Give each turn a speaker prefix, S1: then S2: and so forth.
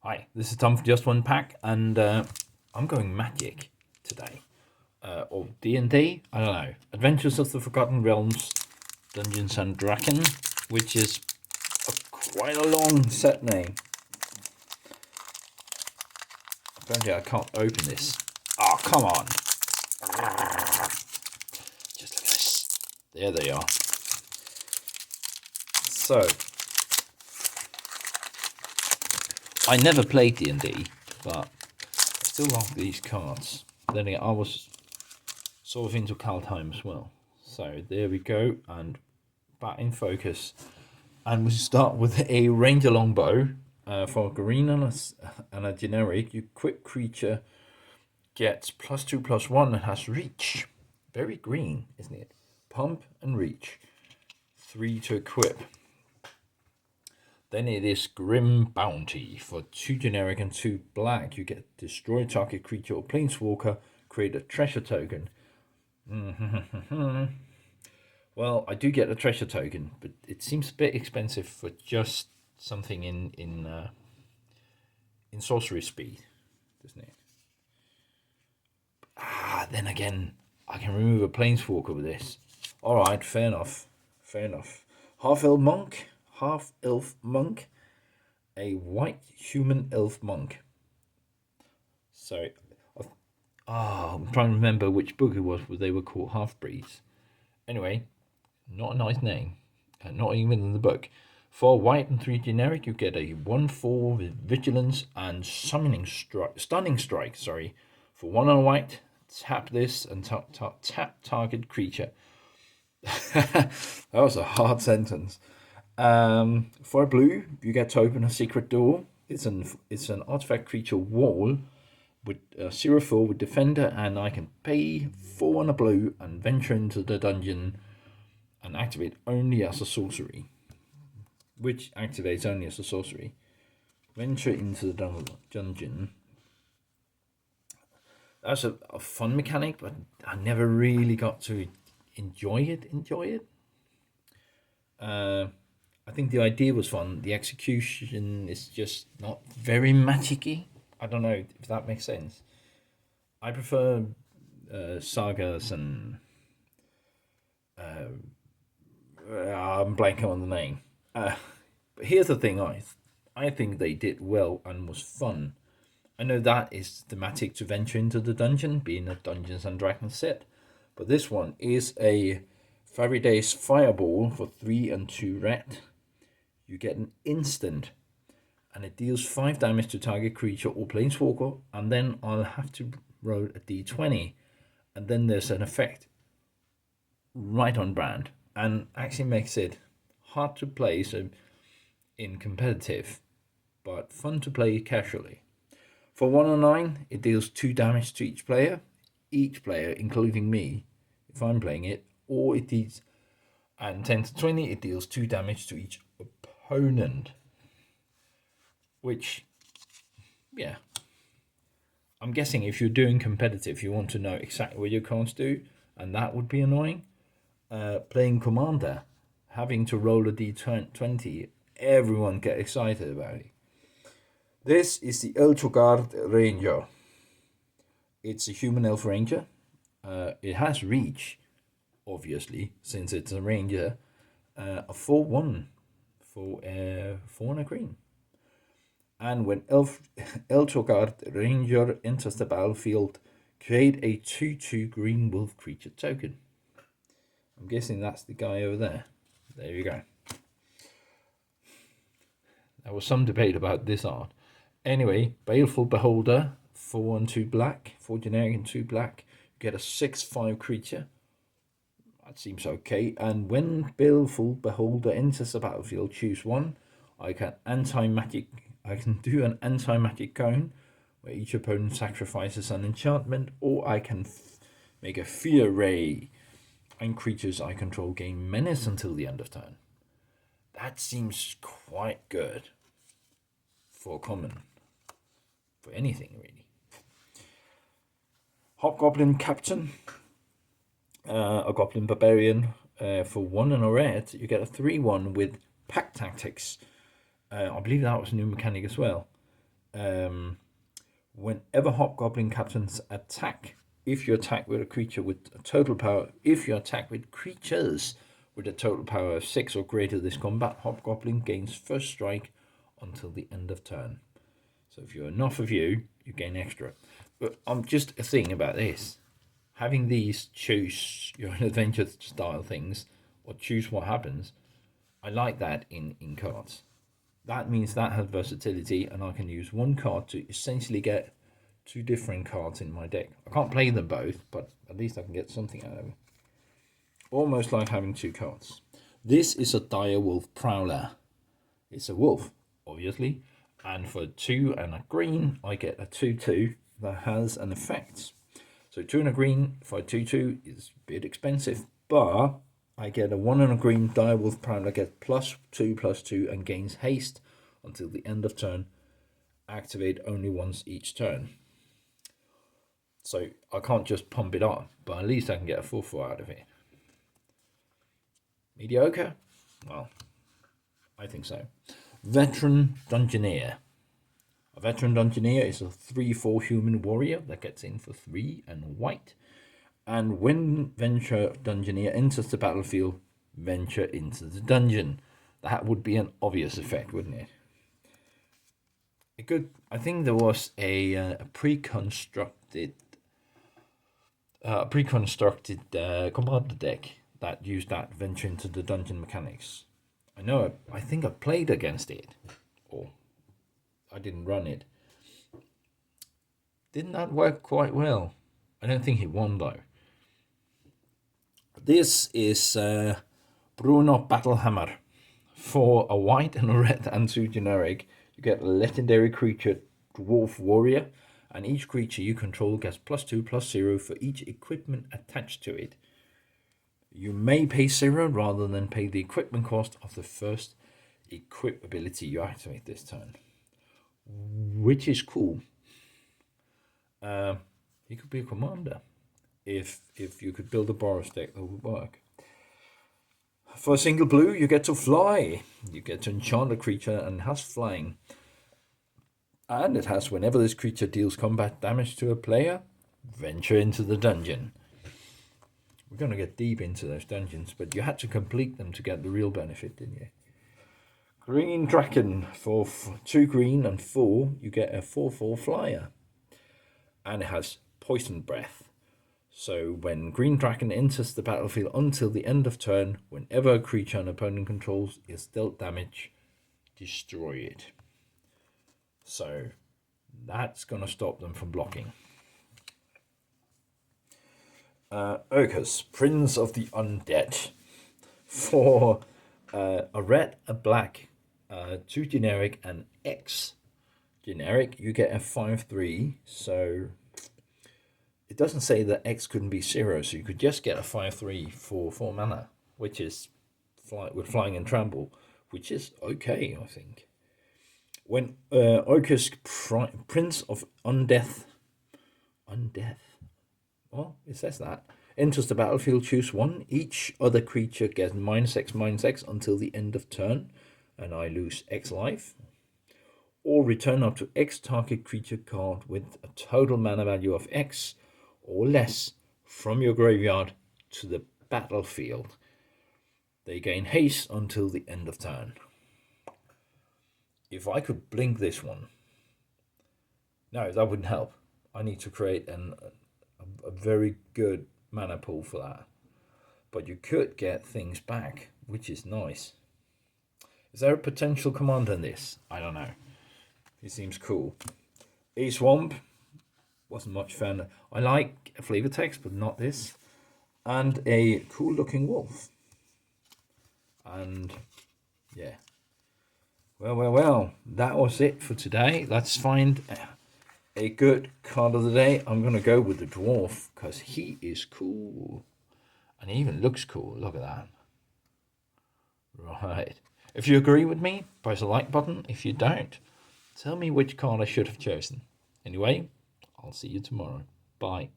S1: Hi, this is Tom for Just One Pack, and I'm going Magic today. Or D&D, I don't know. Adventures of the Forgotten Realms, Dungeons and Dragons, which is quite a long set name. Apparently I can't open this. Oh, come on. Just look at this. There they are. So, I never played D&D, but I still like these cards. Then again, I was sort of into Kaldheim as well. So there we go, and back in focus. And we start with a Ranger Longbow for green and a generic. Your quick creature gets +2/+1 and has reach. Very green, isn't it? Pump and reach. 3 to equip. Then it is Grim Bounty for 2 generic and 2 black. You get destroy target creature or planeswalker, create a treasure token. Well, I do get a treasure token, but it seems a bit expensive for just something in sorcery speed, doesn't it? Then again, I can remove a planeswalker with this. All right, fair enough. Fair enough. Half-elf monk, a white human elf monk. So, I'm trying to remember which book it was where they were called half-breeds. Anyway, not a nice name. Not even in the book. For white and 3 generic, you get a 1/4 with vigilance and stunning strike. For 1 on white, tap this and tap target creature. That was a hard sentence. For blue, you get to open a secret door. It's an artifact creature wall with 0/4 with defender, and I can pay 4 on a blue and venture into the dungeon and activate only as a sorcery. Which activates only as a sorcery. Venture into the dungeon. That's a fun mechanic, but I never really got to enjoy it. I think the idea was fun. The execution is just not very magic-y. I don't know if that makes sense. I prefer sagas and I'm blanking on the name. But here's the thing, I think they did well and was fun. I know that is thematic to venture into the dungeon, being a Dungeons and Dragons set, but this one is a Faraday's Fireball for 3 and 2 red. You get an instant, and it deals 5 damage to target creature or planeswalker, and then I'll have to roll a d20, and then there's an effect right on brand, and actually makes it hard to play so in competitive, but fun to play casually. For 1 on 9, it deals 2 damage to each player, including me, if I'm playing it, or it deals, and 10 to 20, it deals 2 damage to each opponent. Which, yeah, I'm guessing if you're doing competitive, you want to know exactly what your cards do, and that would be annoying. Playing Commander, having to roll a d20, everyone get excited about it. This is the Eltogard Ranger. It's a human elf ranger. It has reach, obviously, since it's a ranger. A 4/1 for 4 and a green. And when Eltogard Ranger enters the battlefield, create a 2/2 green wolf creature token. I'm guessing that's the guy over there. There you go. There was some debate about this art. Anyway, Baleful Beholder, 4 and 2 black, 4 generic and 2 black. You get a 6/5 creature. That seems okay. And when Baleful Beholder enters the battlefield, choose 1. I can do an anti-magic cone, where each opponent sacrifices an enchantment, or I can make a fear ray, and creatures I control gain menace until the end of turn. That seems quite good for common. For anything, really. Hobgoblin Captain. A Goblin Barbarian. For 1 and a red, you get a 3/1 with Pack Tactics. I believe that was a new mechanic as well. Whenever hobgoblin captains attack, if you attack with a creature with a total power, if you attack with creatures with a total power of 6 or greater this combat, hobgoblin gains first strike until the end of turn. So if you're enough of you gain extra. But just a thing about this. Having these choose your adventure style things, or choose what happens, I like that in cards. That means that has versatility, and I can use one card to essentially get 2 different cards in my deck. I can't play them both, but at least I can get something out of it. Almost like having 2 cards. This is a Direwolf Prowler. It's a wolf, obviously. And for 2 and a green, I get a 2/2 that has an effect. So 2 and a green for a 2/2 is a bit expensive, but I get a 1 and a green Direwolf Prowler, get +2/+2 and gains haste until the end of turn. Activate only once each turn. So I can't just pump it up, but at least I can get a 4/4 out of it. Mediocre? Well, I think so. Veteran Dungeoneer. A Veteran Dungeoneer is a 3/4 human warrior that gets in for 3 and white. And when Venture Dungeoneer enters the battlefield, venture into the dungeon. That would be an obvious effect, wouldn't it? I think there was a pre-constructed commander deck that used that venture into the dungeon mechanics. I think I played against it, or I didn't run it. Didn't that work quite well? I don't think he won though. This is Bruno Battlehammer. For a white and a red and 2 generic, you get a legendary creature, Dwarf Warrior, and each creature you control gets +2/+0 for each equipment attached to it. You may pay 0 rather than pay the equipment cost of the first equip ability you activate this turn, which is cool. He could be a commander. If you could build a Boros deck, that would work. For a single blue, you get to fly. You get to enchant a creature and it has flying. And it has, whenever this creature deals combat damage to a player, venture into the dungeon. We're going to get deep into those dungeons, but you had to complete them to get the real benefit, didn't you? Green Dragon. For 2 green and 4, you get a 4/4 flyer. And it has Poison Breath. So when Green Dragon enters the battlefield until the end of turn, whenever a creature an opponent controls is dealt damage, destroy it. So that's going to stop them from blocking. Urkus, Prince of the Undead. For a red, a black, 2 generic, and X generic, you get a 5/3. So it doesn't say that X couldn't be 0, so you could just get a 5/3 for 4 mana, which is with flying and trample, which is okay, I think. When Orcus, Prince of Undeath, well, it says that, enters the battlefield, choose 1. Each other creature gets -X/-X until the end of turn, and I lose X life. Or return up to X target creature card with a total mana value of X or less from your graveyard to the battlefield. They gain haste until the end of turn. If I could blink this one, no, that wouldn't help. I need to create a very good mana pool for that. But you could get things back, which is nice. Is there a potential commander in this? I don't know. He seems cool. A Swamp. Wasn't much fun. I like flavor text, but not this. And a cool looking wolf. And yeah. Well. That was it for today. Let's find a good card of the day. I'm going to go with the dwarf because he is cool. And he even looks cool. Look at that. Right. If you agree with me, press the like button. If you don't, tell me which card I should have chosen. Anyway, I'll see you tomorrow. Bye.